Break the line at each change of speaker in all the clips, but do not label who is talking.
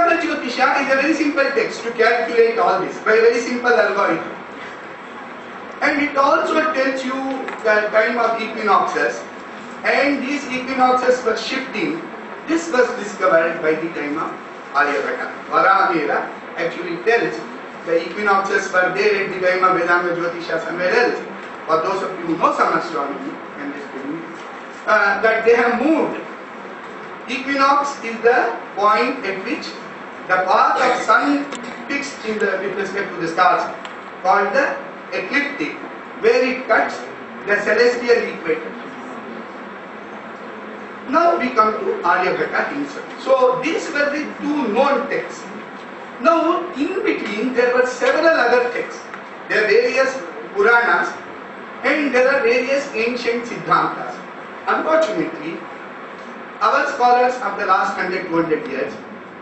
Vedanta Jyotisha is a very simple text to calculate all this by a very simple algorithm. And it also tells you the time of equinoxes, and these equinoxes were shifting. This was discovered by the time of Aryabhata. Varamela actually tells the equinoxes were there at the time of Vedanta Jyotisha somewhere else. For those of you who know some astronomy, and that they have moved. Equinox is the point at which the path of sun fixed with respect to the stars, called the ecliptic, where it cuts the celestial equator. Now we come to Aryabhata himself. So these were the two known texts. Now in between there were several other texts. There are various Puranas and there are various ancient Siddhantas. Unfortunately, our scholars of the last 100-200 years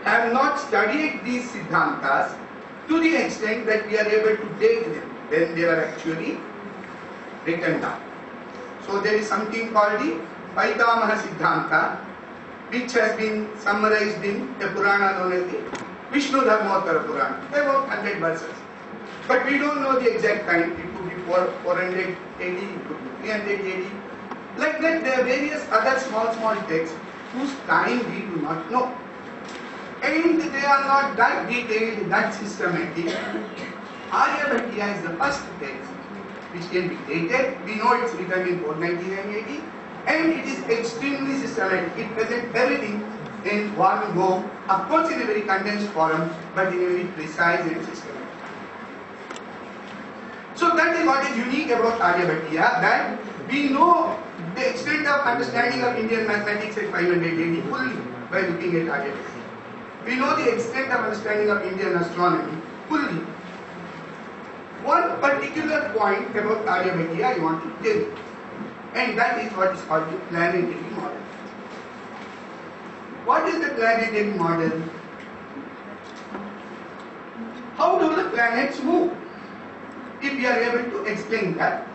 have not studied these Siddhantas to the extent that we are able to date them when they were actually written down. So there is something called the Paitamaha Siddhanta, which has been summarized in a Purana known as the Vishnu Dharmottara Purana, about 100 verses. But we don't know the exact time. It could be 400 AD, it could be 300 AD. Like that, there are various other small texts whose time we do not know. And they are not that detailed, that systematic. Aryabhata is the first text which can be dated. We know it's written in 499 AD and it is extremely systematic. It presents everything in one go, of course in a very condensed form, but in a very precise and systematic. So that is what is unique about Aryabhata, that we know the extent of understanding of Indian mathematics at 500 AD fully by looking at Aryabhata. We know the extent of understanding of Indian astronomy fully. One particular point about Aryabhata I want to tell you, and that is what is called the planetary model. What is the planetary model? How do the planets move? If we are able to explain that.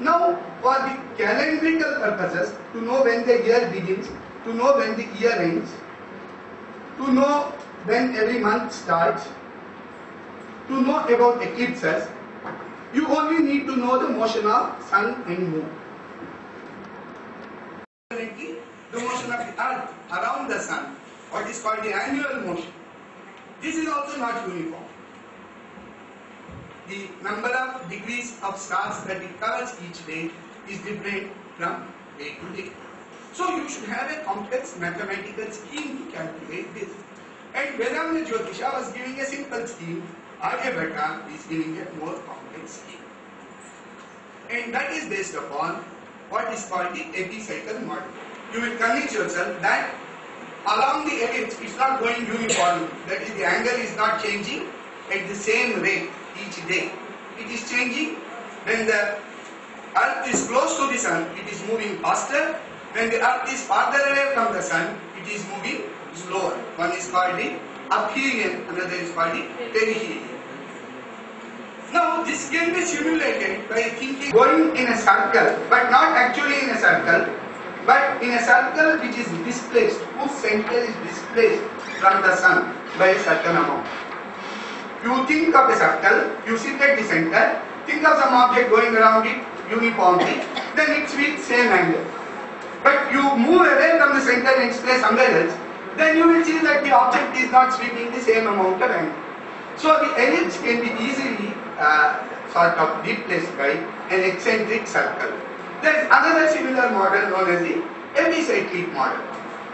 Now, for the calendrical purposes, to know when the year begins, to know when the year ends, to know when every month starts, to know about eclipses, you only need to know the motion of sun and moon. The motion of the earth around the sun, what is called the annual motion. This is also not uniform. The number of degrees of stars that it covers each day is different from day to day. So you should have a complex mathematical scheme to calculate this. And Vedanta Jyotisha was giving a simple scheme. Aryabhata is giving a more complex scheme. And that is based upon what is called the epicycle model. You will convince yourself that along the ellipse it's not going uniformly. That is, the angle is not changing at the same rate each day. It is changing. When the earth is close to the sun, it is moving faster. When the earth is farther away from the sun, it is moving slower. One is called the aphelion, another is called the perihelion. Now this can be simulated by thinking going in a circle, but not actually in a circle, but in a circle which is displaced, whose center is displaced from the sun by a certain amount. You think of a circle, you sit at the center, think of some object going around it uniformly, then it's with same angle. But you move away from the center and display somewhere else, then you will see that the object is not sweeping the same amount of angle. So the ellipse can be easily sort of replaced by an eccentric circle. There is another similar model known as the epicyclic model.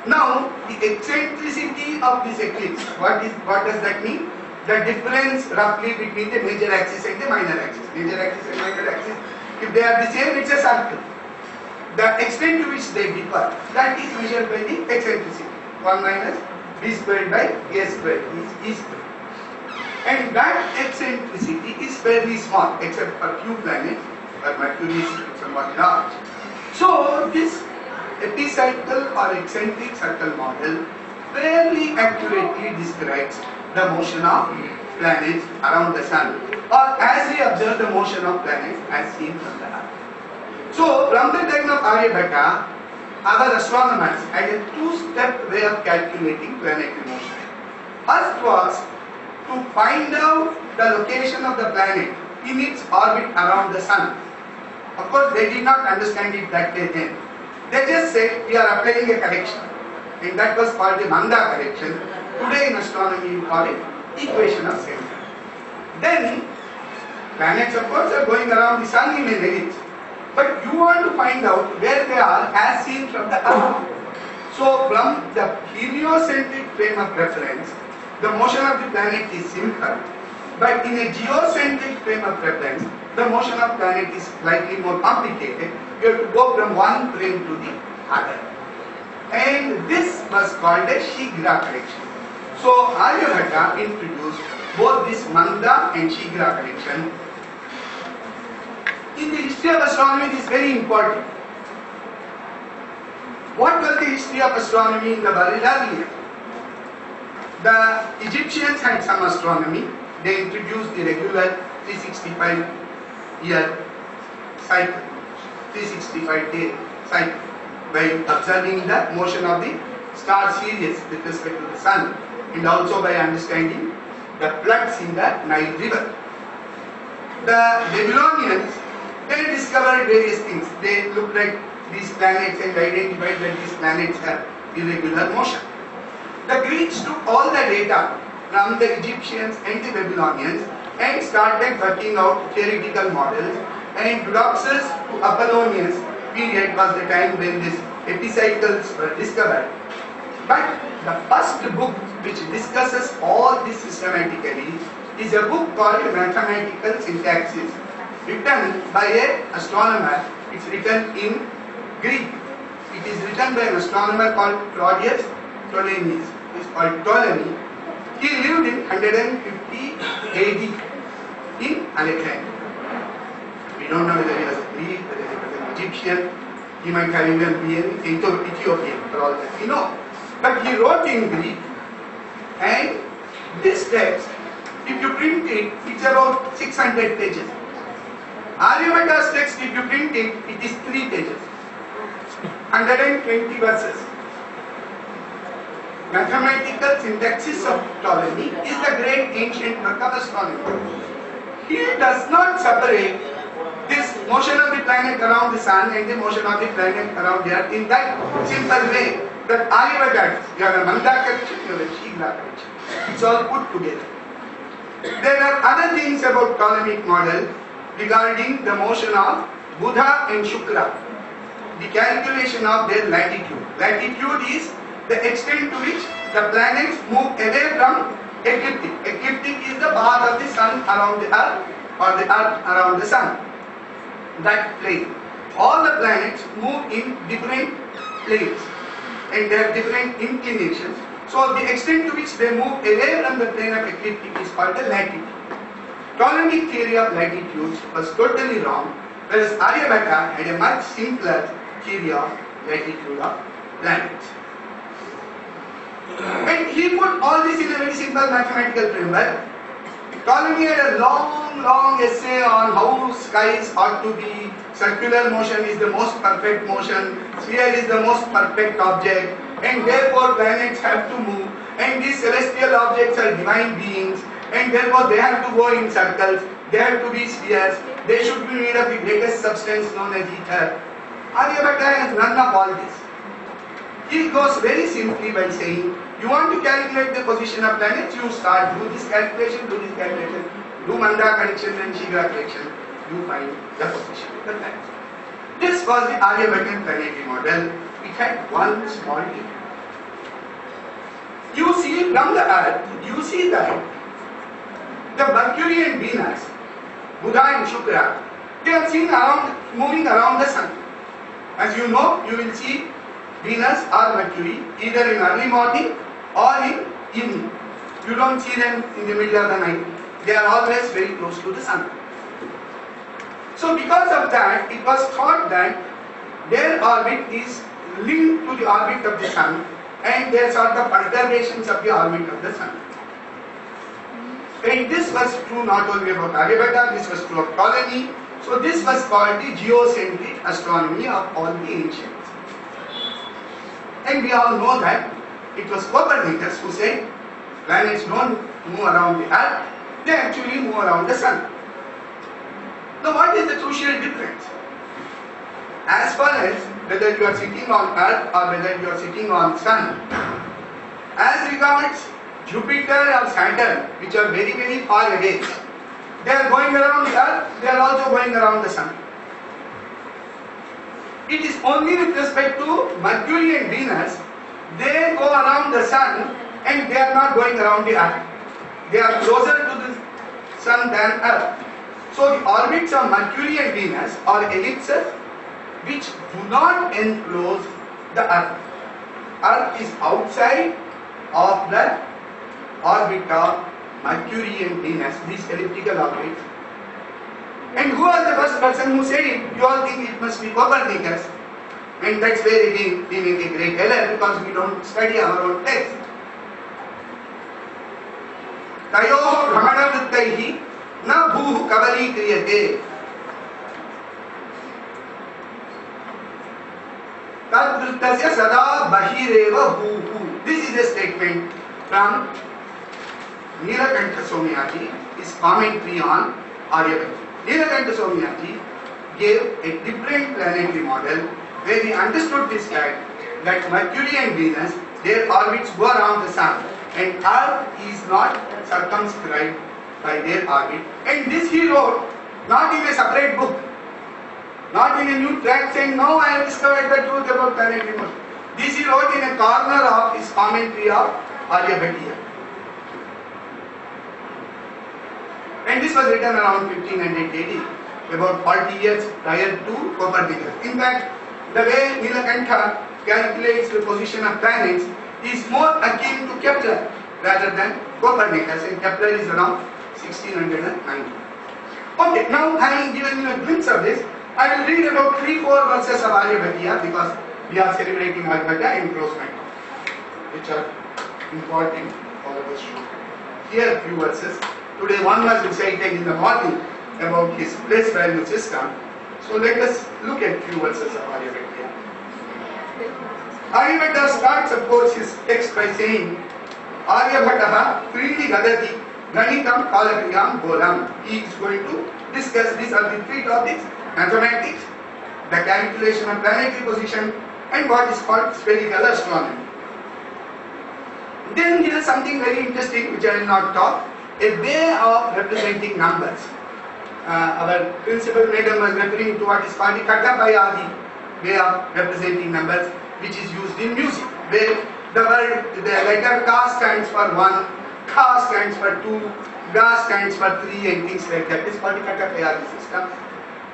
Now the eccentricity of this eclipse, what does that mean? The difference roughly between the major axis and the minor axis. Major axis and minor axis, if they are the same, it's a circle. The extent to which they differ, that is measured by the eccentricity. 1 minus b squared by a squared is e squared. And that eccentricity is fairly small, except for few planets, where Mercury is somewhat large. So this epicycle or eccentric circle model fairly accurately describes the motion of planets around the sun, or as we observe the motion of planets as seen from the earth. So from the time of Aryabhata, our astronomers had a two-step way of calculating planetary motion. First was to find out the location of the planet in its orbit around the sun. Of course, they did not understand it that way then. They just said we are applying a correction, and that was called the Manda correction. Today in astronomy you call it equation of center. Then planets of course are going around the sun in an ellipse, but you want to find out where they are as seen from the Earth. So from the heliocentric frame of reference, the motion of the planet is simple, but in a geocentric frame of reference, the motion of planet is slightly more complicated. You have to go from one frame to the other. And this was called a Shigra correction. So Aryabhata introduced both this Manda and Shigra correction. In the history of astronomy, it is very important. What was the history of astronomy in the world earlier? The Egyptians had some astronomy. They introduced the regular 365-year cycle, 365-day cycle, by observing the motion of the star series with respect to the sun, and also by understanding the floods in the Nile River. The Babylonians, they discovered various things. They looked at these planets and identified that these planets have irregular motion. The Greeks took all the data from the Egyptians and the Babylonians and started working out theoretical models, and Eudoxus to Apollonius period was the time when these epicycles were discovered. But the first book which discusses all this systematically is a book called Mathematical Syntaxis, written by an astronomer. It's written in Greek. It is written by an astronomer called Claudius Ptolemy. It's called Ptolemy. He lived in 150 AD in Alexandria. We don't know whether he was Greek, whether he was an Egyptian. He might have even been Ethiopian, for all that we know. But he wrote in Greek, and this text, if you print it, it's about 600 pages. Aryabhata's text, if you print it, it is 3 pages, 120 verses. Mathematical Syntaxis of Ptolemy is the great ancient work of astronomy. He does not separate this motion of the planet around the sun and the motion of the planet around the earth in that simple way that Aryabhata does. You have a Manda correction, you have a Shigra correction. It's all put together. There are other things about Ptolemaic model regarding the motion of Buddha and Shukra, the calculation of their latitude. Latitude is the extent to which the planets move away from ecliptic. Ecliptic is the path of the sun around the earth, or the earth around the sun. That plane. All the planets move in different planes, and they have different inclinations. So the extent to which they move away from the plane of ecliptic is called the latitude. Ptolemaic theory of latitudes was totally wrong, whereas Aryabhata had a much simpler theory of latitude of planets. And he put all this in a very simple mathematical framework. Ptolemy had a long essay on how skies ought to be. Circular motion is the most perfect motion. Sphere is the most perfect object. And therefore planets have to move. And these celestial objects are divine beings. And therefore they have to go in circles. They have to be spheres. They should be made of the greatest substance known as ether. Aryabhata has none of all this. He goes very simply by saying, you want to calculate the position of planets, you start, do this calculation, do Manda correction and Shigra correction, you find the position of the planets. This was the Aryabhatan planetary model. It had one small difference. You see from the earth, you see that the Mercury and Venus, Buddha and Shukra, they are seen moving around the sun. As you know, you will see Venus or Mercury either in early morning or in evening. You don't see them in the middle of the night. They are always very close to the sun. So because of that, it was thought that their orbit is linked to the orbit of the sun, and there are the perturbations of the orbit of the sun. And this was true not only about Aryabhata, this was true of Ptolemy. So this was called the geocentric astronomy of all the ancients. And we all know that it was Copernicus who said Planets don't move around the earth, they actually move around the sun. Now what is the crucial difference? As far as whether you are sitting on earth or whether you are sitting on sun, as regards Jupiter or Saturn, which are very very far away, they are going around the earth, they are also going around the sun. It is only with respect to Mercury and Venus, they go around the sun and they are not going around the earth. They are closer to the sun than earth. So the orbits of Mercury and Venus are ellipses which do not enclose the earth. Earth is outside of the orbit of Mercury and Venus, these elliptical orbits. And who was the first person who said it? You all think it must be Copernicus. And that's where again we make a great error because we don't study our own text. Tayoh bhramana na bhuh kavali kriyate. Tad vrittasya sada bahireva bhuhu. This is a statement from Nilakantha Somyaji, his commentary on Aryabhata. Nilakantha Somyaji gave a different planetary model where he understood this fact that Mercury and Venus, their orbits go around the sun and Earth is not circumscribed by their orbit. And this he wrote not in a separate book, not in a new tract saying, now I have discovered the truth about planetary motion. This he wrote in a corner of his commentary of Aryabhata. And this was written around 1500 AD, about 40 years prior to Copernicus. In fact, the way Nilakantha calculates the position of planets is more akin to Kepler rather than Copernicus, and Kepler is around 1690. Okay, now having given you a glimpse of this, I will read about 3-4 verses of Aryabhata because we are celebrating Aryabhata in close my talk, which are important for us to hear a few verses. Today one was recited in the morning about his place value system. So let us look at few verses of Aryabhata. Aryabhata starts of course his text by saying Aryabhata Tridi Gadati Ganitam Kalakriyam Golam. He is going to discuss, these are the 3 topics: mathematics, the calculation of planetary position, and what is called spherical astronomy. Then here is something very interesting which I will not talk, a way of representing numbers. Our principal madam was referring to what is called the Kattapayadi way of representing numbers, which is used in music, where the letter Ka stands for 1, Kha stands for 2, Ga stands for 3, and things like that. This is called the Kattapayadi system.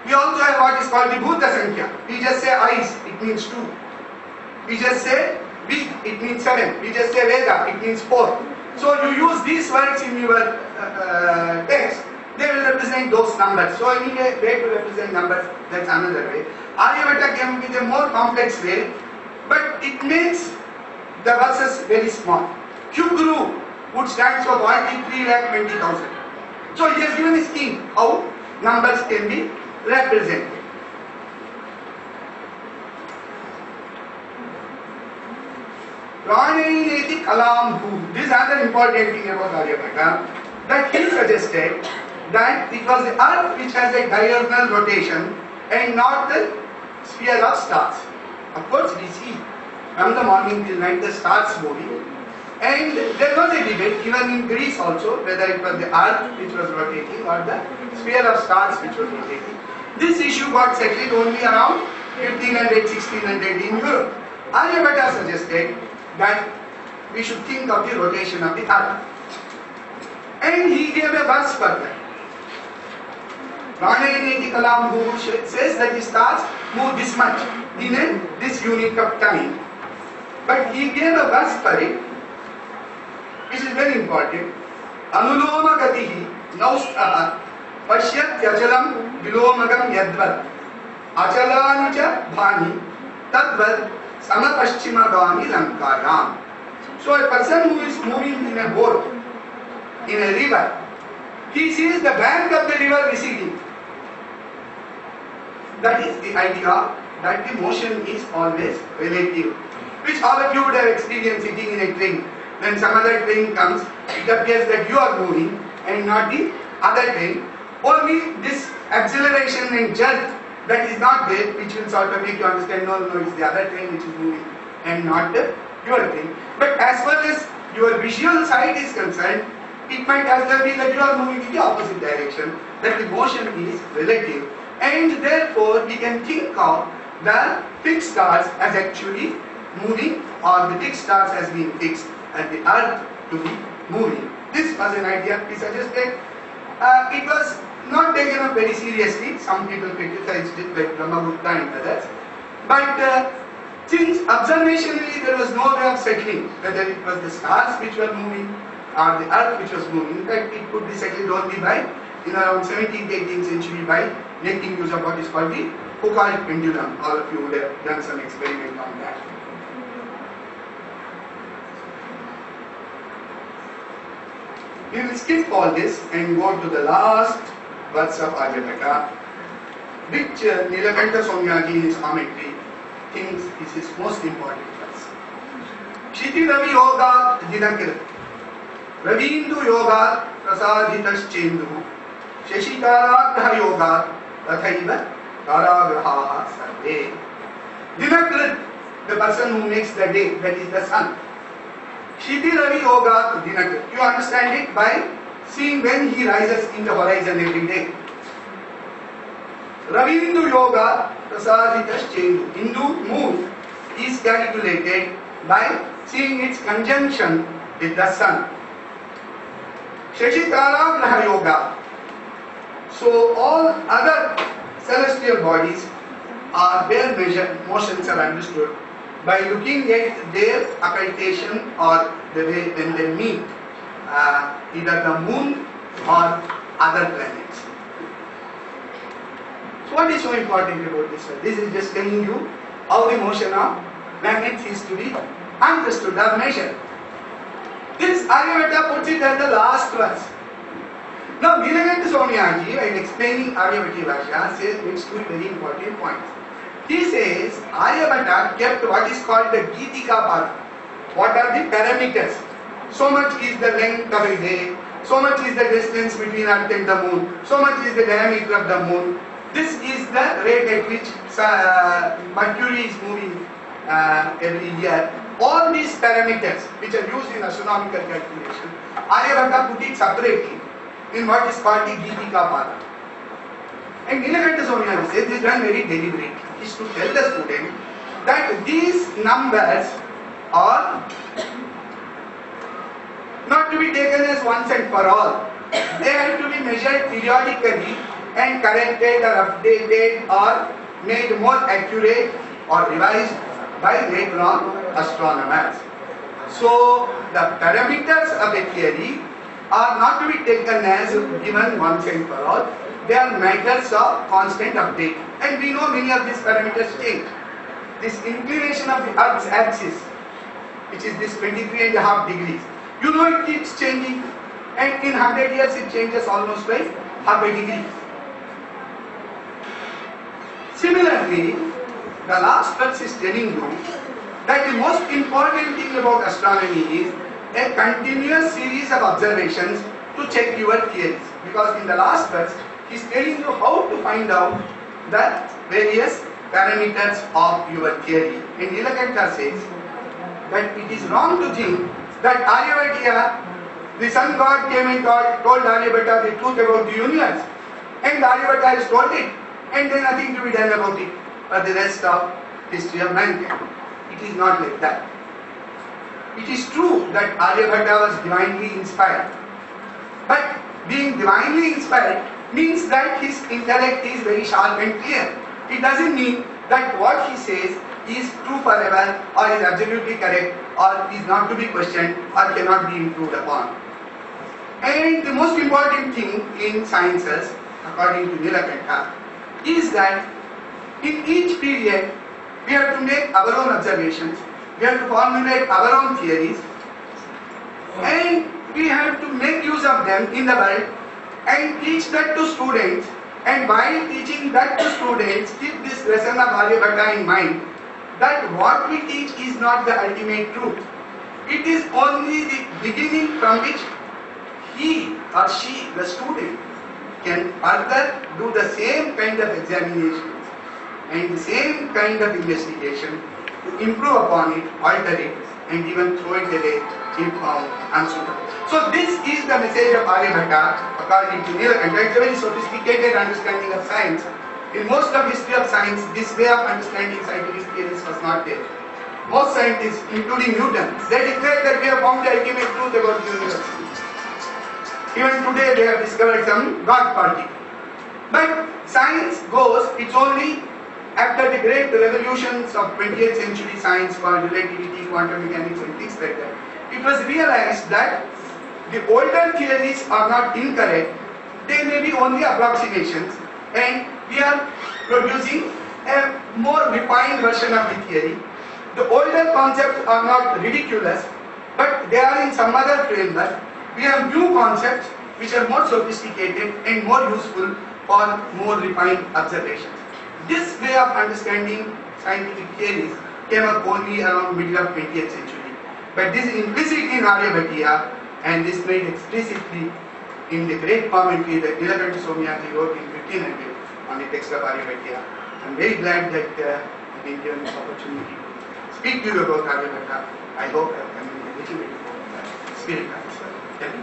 We also have what is called the Bhuta Sankhya. We just say eyes, it means 2. We just say week, it means 7. We just say Veda, it means 4. So you use these words in your text, they will represent those numbers. So any way to represent numbers, that's another way. Aryabhata came with a more complex way, but it makes the verses very small. Kyuguru would stand for 43,20,000. So he has given a scheme how numbers can be represented. Pranayineti kalam. This is another important thing about Aryabhata, that he suggested that it was the earth which has a diurnal rotation and not the sphere of stars. Of course we see from the morning till night the stars moving, and there was a debate even in Greece also whether it was the earth which was rotating or the sphere of stars which was rotating. This issue got settled only around 1500, 1600 in Europe. Aryabhata suggested that we should think of the rotation of the earth, and he gave a verse for that. Pranayineti kalam says that the stars move this much in this unit of time, but he gave a verse for it which is very important. Anuloma gatihi naustaha pashyat achalam vilomagam yadvat achalanu bhani tadvad samapaschimagami lankaram. So a person who is moving in a boat, in a river, he sees the bank of the river receding. That is the idea that the motion is always relative, which all of you would have experienced sitting in a train. when some other train comes, it appears that you are moving and not the other train. Only this acceleration and jerk that is not there, which will sort of make you understand, no, it's the other train which is moving and not your train. But as far as your visual side is concerned, it might as well be that you are moving in the opposite direction, that the motion is relative, and therefore we can think of the fixed stars as actually moving, or the fixed stars as being fixed and the earth to be moving. This was an idea we suggested. It was not taken up very seriously. Some people criticized it, like Brahmagupta and others. But since observationally there was no way of settling whether it was the stars which were moving or the earth which was moving. In fact, it could be settled only by, in around 17th, 18th century, by making use of what is called the Foucault pendulum. All of you would have done some experiment on that. We will skip all this and go to the last verse of Aryabhata, which Nilakanta Somyaji in his commentary thinks is his most important verse. Shiti Ravi Yoga Dinakir Ravindu Yoga Prasadhitas Chendu Sheshikaragraha Yoga Rathaiva Karagraha Sarve. Dinakir, the person who makes the day, that is the sun. Shiti Ravi Yoga Dinakir. You understand it by seeing when he rises in the horizon every day. Ravindu Yoga Prasadhitas Chendu. Hindu moon is calculated by seeing its conjunction with the sun. Sheshikara Graha Yoga. So all other celestial bodies are, their motions are understood by looking at their occultation or the way when they meet either the moon or other planets. So what is so important about this? This is just telling you how the motion of planets is to be understood or measured. This Aryabhata puts it as the last verse. Now Nilakanta Somyaji, while explaining Aryabhati Bhashya, makes two very important points. He says Aryabhata kept what is called the Geetika Pada. What are the parameters? So much is the length of a day, so much is the distance between Earth and the moon, so much is the diameter of the moon. This is the rate at which Mercury is moving every year. All these parameters which are used in astronomical calculation, Aryabhata put it separately in what is called the Geetika Pada. And Nilakanta Somyaji says this is done very deliberately. Is to tell the student that these numbers are not to be taken as once and for all. They have to be measured periodically and corrected or updated or made more accurate or revised by later on astronomers. So the parameters of a theory are not to be taken as given once and for all. They are matters of constant update. And we know many of these parameters change. This inclination of the Earth's axis, which is this 23.5 degrees, you know it keeps changing, and in 100 years it changes almost by half a degree. Similarly, the last verse is telling you that the most important thing about astronomy is a continuous series of observations to check your theories. Because in the last verse, he is telling you how to find out the various parameters of your theory. And Nilakanta says that it is wrong to think that Aryabhata, the sun god, came and told Aryabhata the truth about the universe, and Aryabhata has told it, and there is nothing to be done about it for the rest of history of mankind. It is not like that. It is true that Aryabhata was divinely inspired, but being divinely inspired means that his intellect is very sharp and clear. It doesn't mean that what he says is true forever or is absolutely correct or is not to be questioned or cannot be improved upon. And the most important thing in sciences, according to Nilakanta, is that in each period we have to make our own observations, we have to formulate our own theories, and we have to make use of them in the world and teach that to students. And while teaching that to students, keep this lesson of Aryabhata in mind, that what we teach is not the ultimate truth. It is only the beginning from which he or she, the student, can further do the same kind of examination and the same kind of investigation to improve upon it, alter it, and even throw it away if found unsuitable. So this is the message of Aryabhata according to Nilakanta. It's a very sophisticated understanding of science. In most of history of science, this way of understanding scientific theories was not there. Most scientists, including Newton, they declared that we have found the ultimate truth about the universe. Even today they have discovered some God particle. But science goes, it's only after the great revolutions of 20th century science called relativity, quantum mechanics and things like that, it was realized that the older theories are not incorrect, they may be only approximations, and we are producing a more refined version of the theory. The older concepts are not ridiculous, but they are in some other framework. We have new concepts which are more sophisticated and more useful for more refined observations. This way of understanding scientific theories came up only around middle of 20th century. But this is implicit in Aryabhata, and this made explicitly in the great commentary that Nilakanta Somyaji wrote in 1500 on the text of Aryabhata. I am very glad that I've been given this opportunity to speak to you about Aryabhata. I hope I have come in a little bit of the spirit of this. Thank you.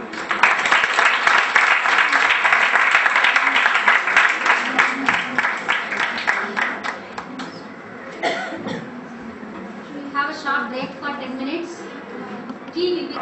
Have a short break for 10 minutes. Tea will be.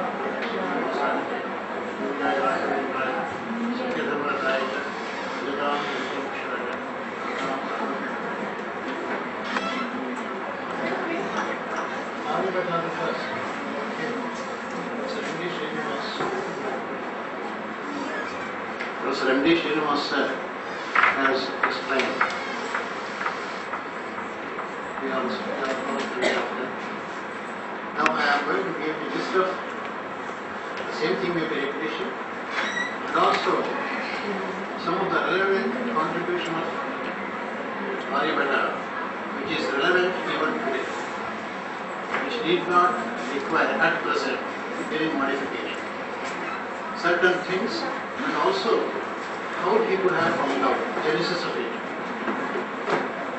Professor M.D. Srinivas has explained. We are now I am going to give a list of the same thing may be repetition and also some of the relevant contribution of Aryabhata which is relevant even today, which need not require at present any modification. Certain things and also how he could have found out the genesis of it.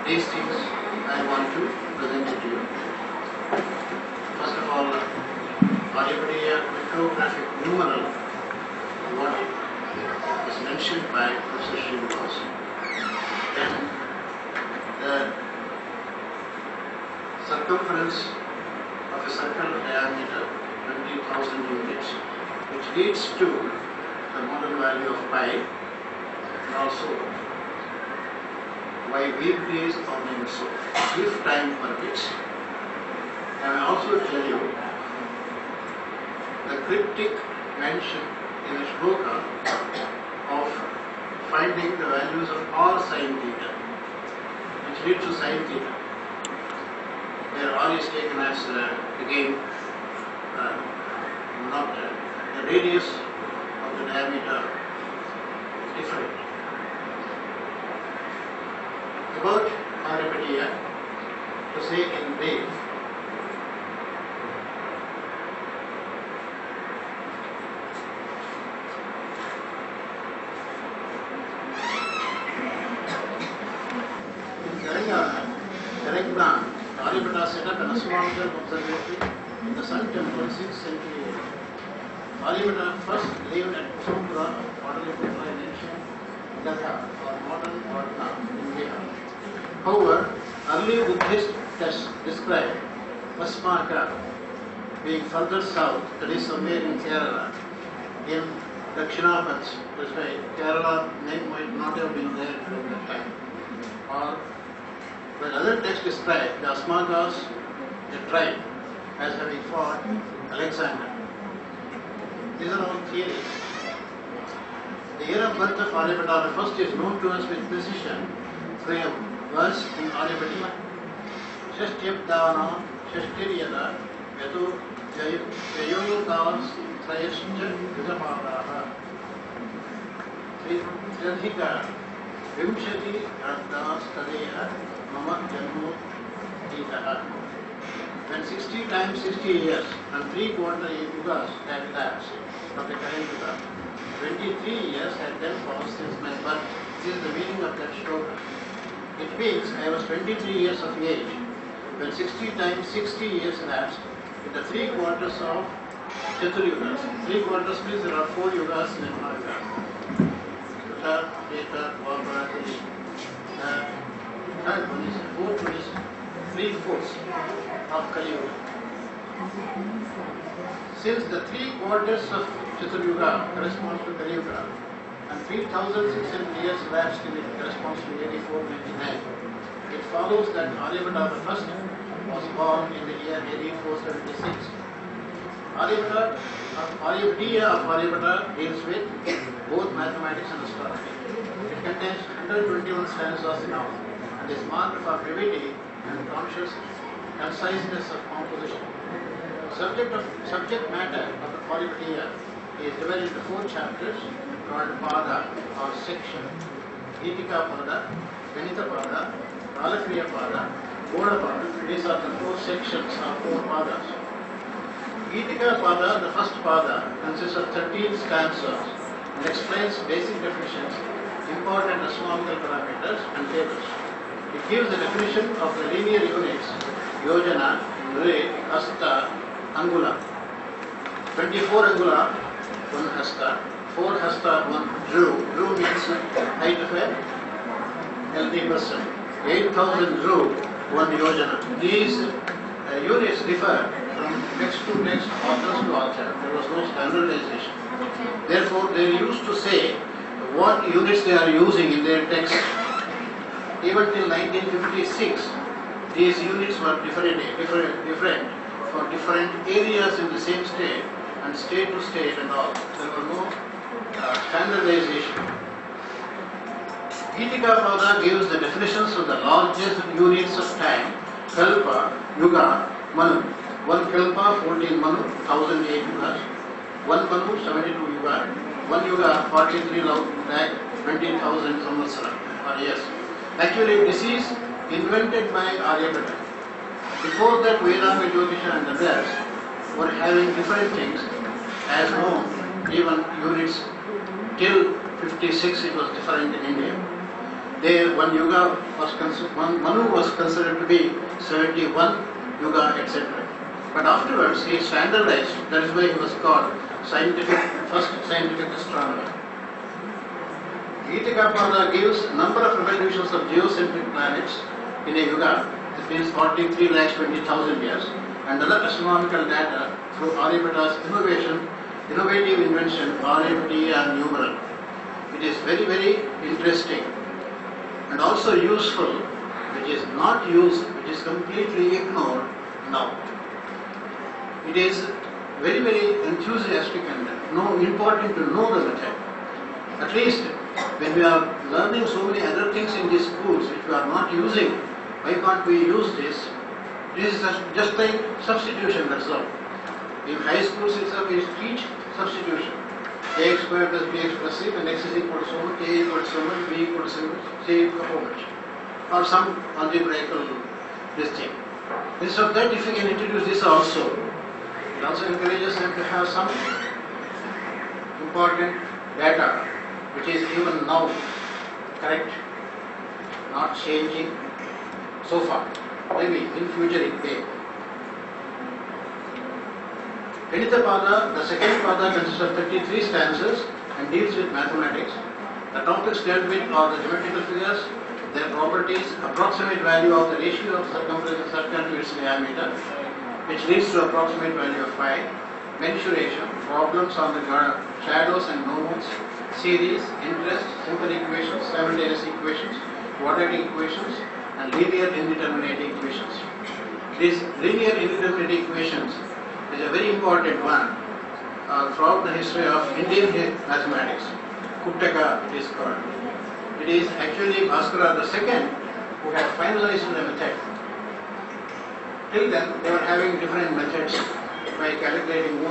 These things I want to present it to you. First of all, Aryabhata cryptographic numeral, what was mentioned by Professor Srinivas. Then the circumference of a circle diameter 20,000 units, which leads to the model value of pi, and also why weekdays are named so, if time permits. I will also tell you the cryptic mention in the shloka of finding the values of r sin theta, which leads to sin theta, where r is taken as again not the radius of the diameter is different. About Aryabhata, to say in brief, Aryabhata set up an astronomical observatory in the Sun Temple 6th century. Aryabhata first lived at Kusumpura, Pataliputra in ancient Ladakh or modern Patna in Bihar. However, early Buddhist texts describe Asmaka being further south, that is somewhere in Kerala, in Dakshinapats. That's why Kerala name might not have been there during that time. Or when other texts describe the Asmakas, the tribe, as having fought Alexander. These are all theories. The year of birth of Aryabhata, the first is known to us with precision, was in Aryabhata. Shashthyabdana, Shashtiryada, Vedu, Jayogas, Sayascha, Yudapadaha. Tridhika, Vimshati, Radhas, Tadeha, Mama Janmo, Ditaha. when 60 times 60 years and 3/4 yugas had elapsed of the current yuga, 23 years had then passed since my birth. This is the meaning of that shloka. It means I was 23 years of age when 60 times 60 years elapsed in the 3/4 of Chaturyugas. 3/4 means there are 4 yugas in a Mahayuga. Yuga, Treta, Dwapara, Kali. The third one is, fourth one is 3/4 of Kali Yuga. Since the 3/4 of Chaturyuga corresponds to Kali Yuga and 3,600 years elapsed in it corresponds to AD 499, it follows that Aryabhata the first was born in the year AD 476. Aryabhata of Aryabhata deals with both mathematics and astrology. It contains 121 stanzas in all and is marked for brevity and conscious conciseness of composition. Subject matter of the Aryabhata is divided into 4 chapters called Pada or section. Geetika Pada, Ganita Pada, Kalakriya Pada, Goda Pada. These are the 4 sections or 4 padas. Geetika Pada, the first pada, consists of 13 stanzas and explains basic definitions, important astronomical parameters and tables. It gives the definition of the linear units, yojana, re, hasta, angula. 24 angula, 1 hasta, 4 hasta, 1 dhruv. Dhruv means height of a healthy person. 8,000 dhruv, 1 yojana. These units differ from text to text, authors to author. There was no standardization. Therefore, they used to say what units they are using in their text. Even till 1956, these units were different for different areas in the same state and state to state and all. There were no standardization. Geetika Pada gives the definitions of the largest units of time: Kalpa, Yuga, Manu. 1 Kalpa, 14 Manu, 1008 yugas. 1 Manu, 72 yuga. 1 yuga, 43 lakh, 20,000 samvatsara or years. Actually, this is invented by Aryabhata. Before that, Vedanta, Jyotisha and others were having different things as known, even units. Till 56 it was different in India. There one yuga was one Manu was considered to be 71 yuga, etc. But afterwards he standardized, that is why he was called first scientific astronomer. Geetika Pada gives number of revolutions of geocentric planets in a yuga, that means 43,20,000 years, and other astronomical data through Aryabhata's innovative invention, Aryabhata numeral. It is very, very interesting and also useful, which is not used, which is completely ignored now. It is very, very enthusiastic and important to know the method. At least when we are learning so many other things in these schools which we are not using, why can't we use this? This is just like substitution, that's all. In high schools itself we teach substitution. Ax squared plus bx plus c, when x is equal to so much, a equal to so much, b equal to so much, c equal to so much. Or some algebraical this thing. Instead of that, if you can introduce this also, it also encourages them to have some important data which is even now correct, not changing so far. Maybe in future it may. Ganita Pada, the second Pada, consists of 33 stanzas and deals with mathematics. The topics dealt with are the geometrical figures, their properties, approximate value of the ratio of circumference of circle to its diameter, which leads to approximate value of pi, mensuration, problems on the shadows and nodes, series, interest, simple equations, simultaneous equations, quadratic equations, and linear indeterminate equations. These linear indeterminate equations is a very important one throughout the history of Indian mathematics. Kuttaka it is called. It is actually Bhaskara II who had finalized the method. Till then, they were having different methods by calculating